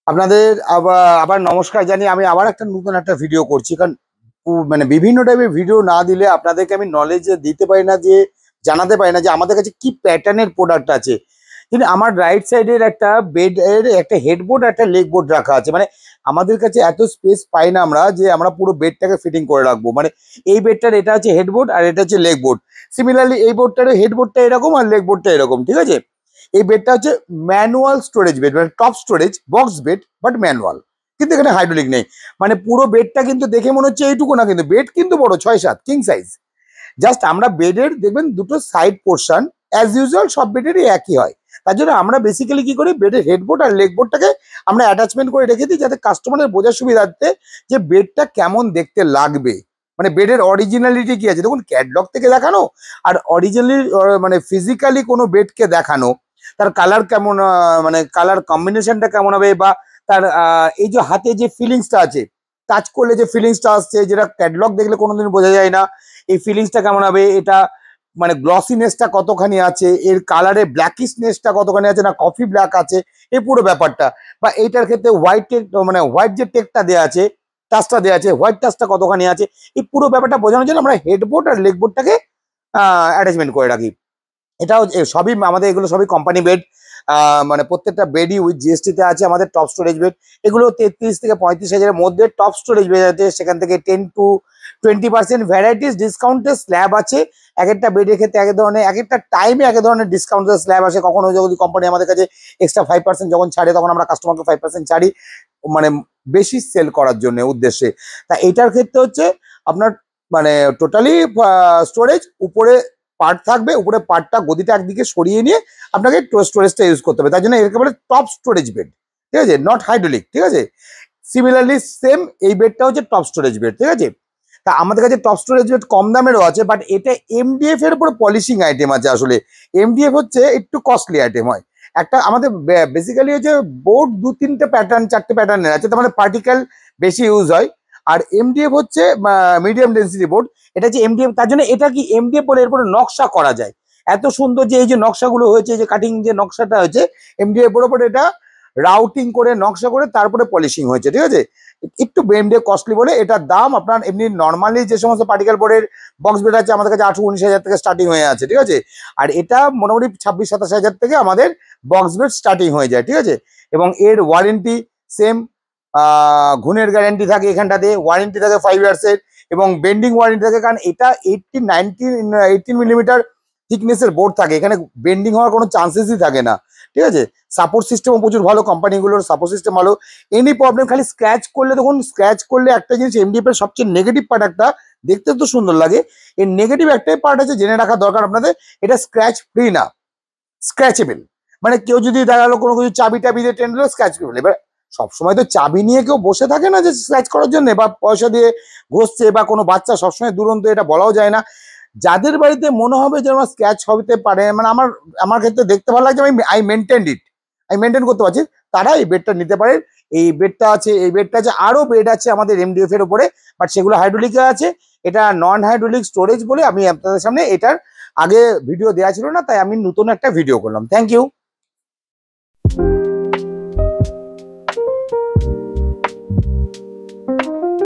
আপনাদের আবার নমস্কার জানি। আমি আবার একটা নতুন একটা ভিডিও করছি, কারণ মানে বিভিন্ন টাইপের ভিডিও না দিলে আপনাদেরকে আমি নলেজ দিতে পারি না, যে জানাতে পারি না যে আমাদের কাছে কি প্যাটার্নের প্রোডাক্ট আছে। কিন্তু আমার রাইট সাইডের একটা বেড এর একটা হেডবোর্ড একটা লেগ বোর্ড রাখা আছে। মানে আমাদের কাছে এত স্পেস পাই না আমরা, যে আমরা পুরো বেডটাকে ফিটিং করে রাখবো। মানে এই বেডটার এটা হচ্ছে হেডবোর্ড আর এটা হচ্ছে লেগ বোর্ড। সিমিলারলি এই বোর্ডটার হেডবোর্ডটা এরকম আর লেগ বোর্ডটা এরকম, ঠিক আছে। এই বেডটা হচ্ছে ম্যানুয়াল স্টোরেজ বেড, মানে top storage box bed, but manual. কিন্তু এখানে হাইড্রোলিক নেই। মানে পুরো বেডটা কিন্তু দেখে মনে হচ্ছে এইটুকু না, কিন্তু বেড কিন্তু বড় 6-7 কিং সাইজ। জাস্ট আমরা বেডের দেখবেন দুটো সাইড পোর্শন অ্যাজ ইউজুয়াল সব বেডেরই একই হয়। তার জন্য আমরা বেসিক্যালি কি করি, বেডের হেডবোর্ড আর লেগ বোর্ডটাকে আমরা অ্যাটাচমেন্ট করে রেখে দিই, যাতে কাস্টমারের বোঝার সুবিধার্থে যে বেডটা কেমন দেখতে লাগবে, মানে বেডের অরিজিনালিটি কি আছে। দেখুন, ক্যাটলগ থেকে দেখানো আর অরিজিনালি মানে ফিজিক্যালি কোনো বেডকে দেখানো, তার কালার কেমন, মানে কালার কম্বিনেশনটা কেমন হবে, বা তার এই যে হাতে যে ফিলিংসটা আছে, টাচ করলে যে ফিলিংসটা আসছে, যেটা ক্যাটলগ দেখলে কোনোদিন বোঝা যায় না, এই ফিলিংসটা কেমন হবে। এটা মানে গ্লসিনেসটা কতখানি আছে, এর কালারে ব্ল্যাকিশনেসটা কতখানি আছে, না কফি ব্ল্যাক আছে, এই পুরো ব্যাপারটা। বা এইটার ক্ষেত্রে হোয়াইট টেক, মানে হোয়াইট যে টেকটা দেওয়া আছে, টাচটা দেওয়া আছে, হোয়াইট টাচটা কতখানি আছে, এই পুরো ব্যাপারটা বোঝানোর জন্য আমরা হেডবোর্ড আর লেগ বোর্ডটাকে অ্যাটাচমেন্ট করে রাখি। এটাও সবই আমাদের, এগুলো সবই কোম্পানি বেড। মানে প্রত্যেকটা বেডই উইথ জিএসটি তে আছে। আমাদের টপ স্টোরেজ বেড এগুলো 33 থেকে 35 হাজারের মধ্যে টপ স্টোরেজ বেড আছে। সেখান থেকে 10 to 20% ভ্যারাইটিস ডিসকাউন্টের স্ল্যাব আছে। এক একটা বেডের ক্ষেত্রে এক ধরনের, এক একটা টাইমে এক ধরনের ডিসকাউন্টের স্ল্যাব আসে। কখনো যদি কোম্পানি আমাদের কাছে এক্সট্রা 5% যখন ছাড়ে, তখন আমরা কাস্টমারকে 5% ছাড়ি, মানে বেশি সেল করার জন্য উদ্দেশ্যে। তা এটার ক্ষেত্রে হচ্ছে আপনার মানে টোটালি স্টোরেজ উপরে পার্ট থাকবে, উপরে পার্টটা গদিটা একদিকে সরিয়ে নিয়ে আপনাকে স্টোরেজটা ইউজ করতে হবে। তার জন্য একেবারে টপ স্টোরেজ বেড, ঠিক আছে, নট হাইড্রোলিক, ঠিক আছে। সিমিলারলি সেম এই বেডটা হচ্ছে টপ স্টোরেজ বেড, ঠিক আছে। তা আমাদের কাছে টপ স্টোরেজ বেড কম দামেরও আছে, বাট এটা এমডিএফ এর উপরে পলিশিং আইটেম আছে। আসলে এমডিএফ হচ্ছে একটু কস্টলি আইটেম হয়। একটা আমাদের বেসিক্যালি হচ্ছে বোর্ড 2-3টে প্যাটার্ন 4টে প্যাটার্নের আছে, তার মানে পার্টিকেল বেশি ইউজ হয়। আর এমডিএফ হচ্ছে মিডিয়াম ডেন্সিটি বোর্ড, এটা হচ্ছে এমডিএফ। তার জন্য এটা কি এমডিএফ বলে এরপরে নকশা করা যায়। এত সুন্দর যে এই যে নকশাগুলো হয়েছে, যে কাটিং যে নকশাটা হয়েছে এমডিএফ এর উপরে, এটা রাউটিং করে নকশা করে তারপরে পলিশিং হয়েছে, ঠিক আছে। একটু এমডিএফ কস্টলি বলে এটার দাম আপনার এমনি নর্মালি যে সমস্ত পার্টিকেল বোর্ডের বক্স বেড আছে আমাদের কাছে 18-19 হাজার থেকে স্টার্টিং হয়ে আছে, ঠিক আছে। আর এটা মোটামুটি 26-27 হাজার থেকে আমাদের বক্স বেড স্টার্টিং হয়ে যায়, ঠিক আছে। এবং এর ওয়ারেন্টি সেম, ঘুণের গ্যারান্টি থাকে এখানটাতে, ওয়ারেন্টি থাকে 5 ইয়ার্সের, এবং বেন্ডিং ওয়ারেন্টি থাকে। কারণ এটা 18 মিলিমিটার থিকনেসের বোর্ড থাকে, এখানে বেন্ডিং হওয়ার কোনো চান্সেসই থাকে না, ঠিক আছে। সাপোর্ট সিস্টেমও প্রচুর ভালো, কোম্পানিগুলোর সাপোর্ট সিস্টেম ভালো। এনি প্রবলেম খালি স্ক্র্যাচ করলে, দেখুন স্ক্র্যাচ করলে একটা জিনিস এমডিএফ এর সবচেয়ে নেগেটিভ পার্ট, একটা দেখতে তো সুন্দর লাগে, এর নেগেটিভ একটাই পার্ট আছে, জেনে রাখা দরকার আপনাদের, এটা স্ক্র্যাচ ফ্রি না, স্ক্র্যাচেবল। মানে কেউ যদি দেখা গেলো কোনো কিছু চাবি টাবি দিয়ে টেনে দিল, স্ক্র্যাচ করবে। এবার সবসময় তো চাবি নিয়ে কেউ বসে থাকে না যে স্ক্র্যাচ করার জন্য, বা পয়সা দিয়ে ঘষছে, বা কোনো বাচ্চা সবসময় দুরন্ত, এটা বলাও যায় না। যাদের বাড়িতে মনে হবে যে আমার স্ক্র্যাচ হতে পারে, মানে আমার ক্ষেত্রে দেখতে ভালো লাগছে, আই মেনটেন করতে পারছি, তারা এই বেডটা নিতে পারে। এই বেডটা আছে, এই বেডটা আছে, আরো বেড আছে আমাদের এমডিএফ এর উপরে, বাট সেগুলো হাইড্রোলিকে আছে। এটা নন হাইড্রোলিক স্টোরেজ বলে আমি আপনাদের সামনে এটার আগে ভিডিও দেওয়া ছিল না, তাই আমি নতুন একটা ভিডিও করলাম। Thank you.